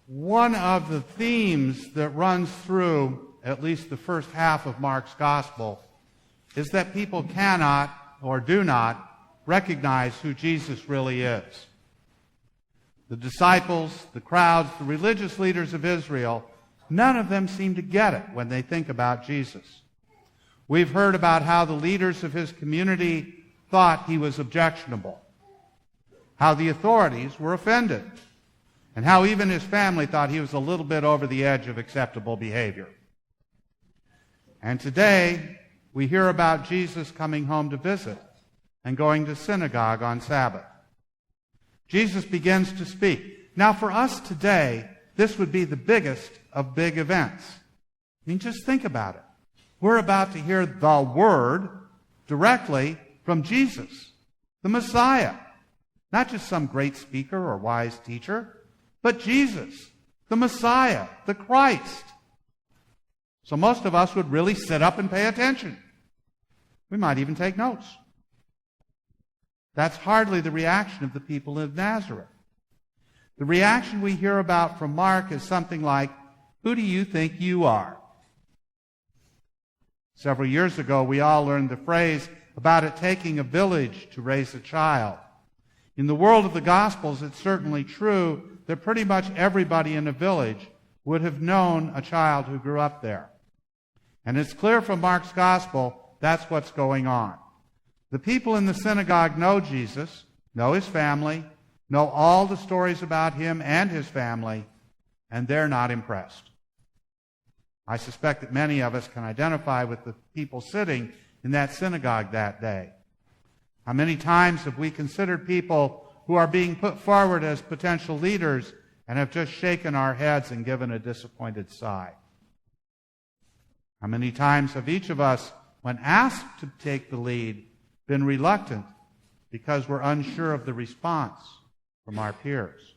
One of the themes that runs through at least the first half of Mark's gospel is that people cannot or do not recognize who Jesus really is. The disciples, the crowds, the religious leaders of Israel, none of them seem to get it when they think about Jesus. We've heard about how the leaders of his community thought he was objectionable, how the authorities were offended, and how even his family thought he was a little bit over the edge of acceptable behavior. And today, we hear about Jesus coming home to visit and going to synagogue on Sabbath. Jesus begins to speak. Now, for us today, this would be the biggest of big events. I mean, just think about it. We're about to hear the Word directly from Jesus, the Messiah. Not just some great speaker or wise teacher, but Jesus, the Messiah, the Christ. So most of us would really sit up and pay attention. We might even take notes. That's hardly the reaction of the people of Nazareth. The reaction we hear about from Mark is something like, "Who do you think you are?" Several years ago, we all learned the phrase about it taking a village to raise a child. In the world of the Gospels, it's certainly true that pretty much everybody in a village would have known a child who grew up there. And it's clear from Mark's Gospel that's what's going on. The people in the synagogue know Jesus, know his family, know all the stories about him and his family, and they're not impressed. I suspect that many of us can identify with the people sitting in that synagogue that day. How many times have we considered people who are being put forward as potential leaders and have just shaken our heads and given a disappointed sigh? How many times have each of us, when asked to take the lead, been reluctant because we're unsure of the response from our peers?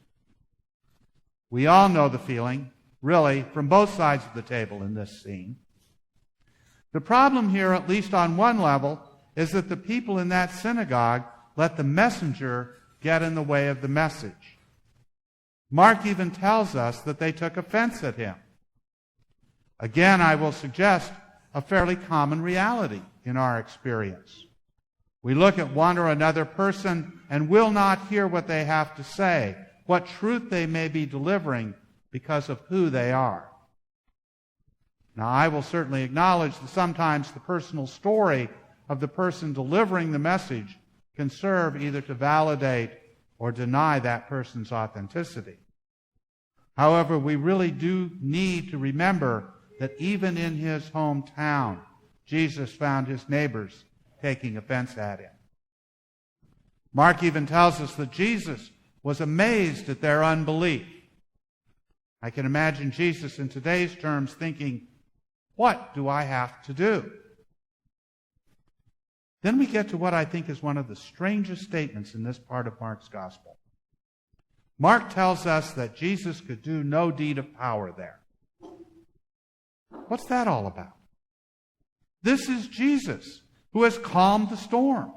We all know the feeling, really, from both sides of the table in this scene. The problem here, at least on one level, is that the people in that synagogue let the messenger get in the way of the message. Mark even tells us that they took offense at him. Again, I will suggest a fairly common reality in our experience. We look at one or another person and will not hear what they have to say, what truth they may be delivering because of who they are. Now, I will certainly acknowledge that sometimes the personal story of the person delivering the message can serve either to validate or deny that person's authenticity. However, we really do need to remember that even in his hometown, Jesus found his neighbors taking offense at him. Mark even tells us that Jesus was amazed at their unbelief. I can imagine Jesus in today's terms thinking, "What do I have to do?" Then we get to what I think is one of the strangest statements in this part of Mark's gospel. Mark tells us that Jesus could do no deed of power there. What's that all about? This is Jesus, who has calmed the storm,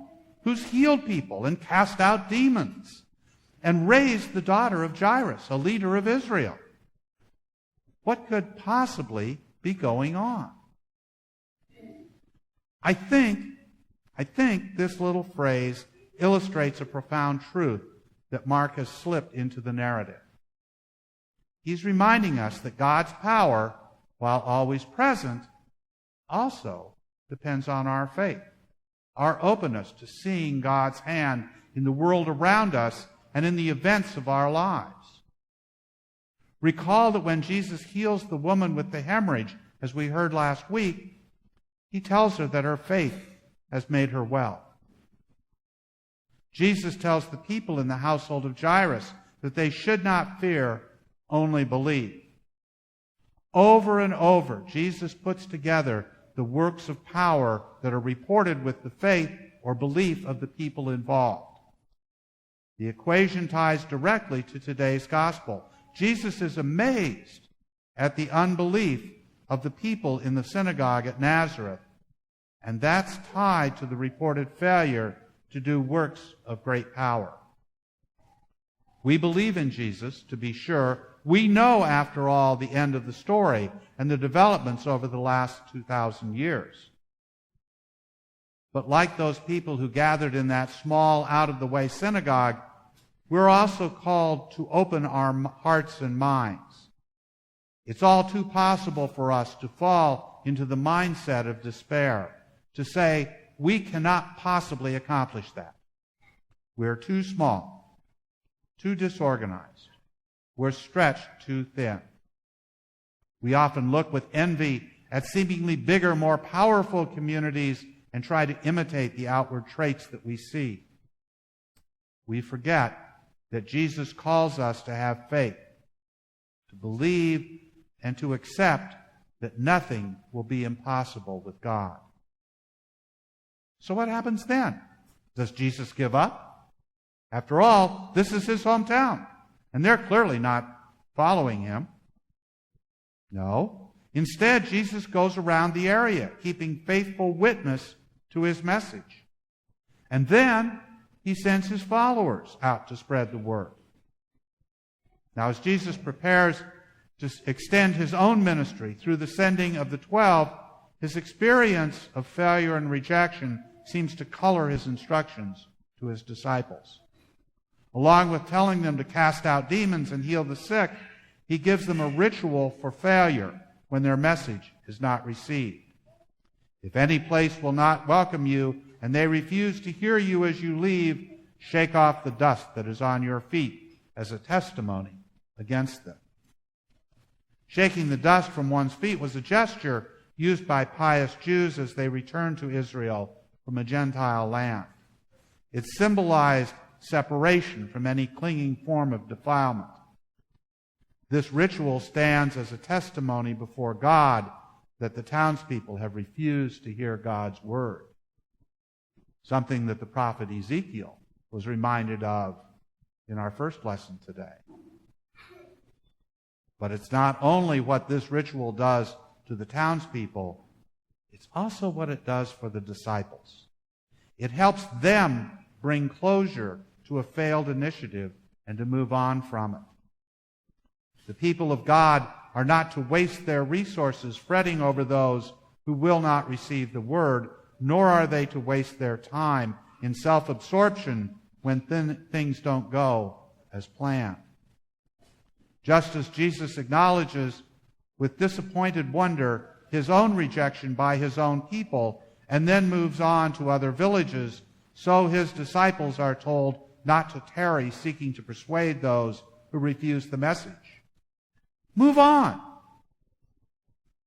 who's healed people and cast out demons, and raised the daughter of Jairus, a leader of Israel. What could possibly be going on? I think this little phrase illustrates a profound truth that Mark has slipped into the narrative. He's reminding us that God's power, while always present, also depends on our faith, our openness to seeing God's hand in the world around us and in the events of our lives. Recall that when Jesus heals the woman with the hemorrhage, as we heard last week, he tells her that her faith has made her well. Jesus tells the people in the household of Jairus that they should not fear, only believe. Over and over, Jesus puts together the works of power that are reported with the faith or belief of the people involved. The equation ties directly to today's gospel. Jesus is amazed at the unbelief of the people in the synagogue at Nazareth, and that's tied to the reported failure to do works of great power. We believe in Jesus, to be sure. We know, after all, the end of the story and the developments over the last 2,000 years. But like those people who gathered in that small, out-of-the-way synagogue, we're also called to open our hearts and minds. It's all too possible for us to fall into the mindset of despair, to say, we cannot possibly accomplish that. We're too small, too disorganized. We're stretched too thin. We often look with envy at seemingly bigger, more powerful communities and try to imitate the outward traits that we see. We forget that Jesus calls us to have faith, to believe, and to accept that nothing will be impossible with God. So what happens then? Does Jesus give up? After all, this is his hometown, and they're clearly not following him. No. Instead, Jesus goes around the area, keeping faithful witness to his message. And then he sends his followers out to spread the word. Now, as Jesus prepares to extend his own ministry through the sending of the 12, his experience of failure and rejection seems to color his instructions to his disciples. Along with telling them to cast out demons and heal the sick, he gives them a ritual for failure when their message is not received. If any place will not welcome you and they refuse to hear you as you leave, shake off the dust that is on your feet as a testimony against them. Shaking the dust from one's feet was a gesture used by pious Jews as they returned to Israel from a Gentile land. It symbolized separation from any clinging form of defilement. This ritual stands as a testimony before God that the townspeople have refused to hear God's word, something that the prophet Ezekiel was reminded of in our first lesson today. But it's not only what this ritual does to the townspeople, it's also what it does for the disciples. It helps them bring closure to a failed initiative and to move on from it. The people of God are not to waste their resources fretting over those who will not receive the word, nor are they to waste their time in self-absorption when things don't go as planned. Just as Jesus acknowledges with disappointed wonder his own rejection by his own people and then moves on to other villages, so his disciples are told not to tarry seeking to persuade those who refuse the message. Move on.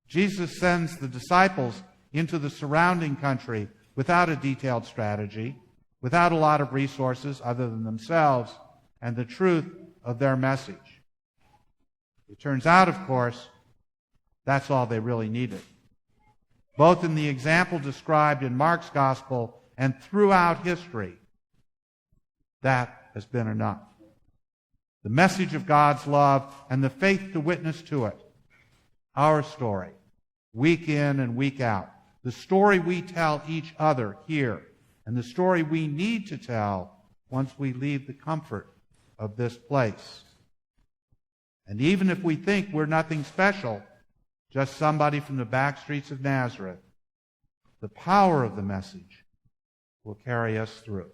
Jesus sends the disciples into the surrounding country without a detailed strategy, without a lot of resources other than themselves and the truth of their message. It turns out, of course, that's all they really needed. Both in the example described in Mark's gospel and throughout history, that has been enough. The message of God's love and the faith to witness to it. Our story, week in and week out. The story we tell each other here, and the story we need to tell once we leave the comfort of this place. And even if we think we're nothing special, just somebody from the back streets of Nazareth, the power of the message will carry us through.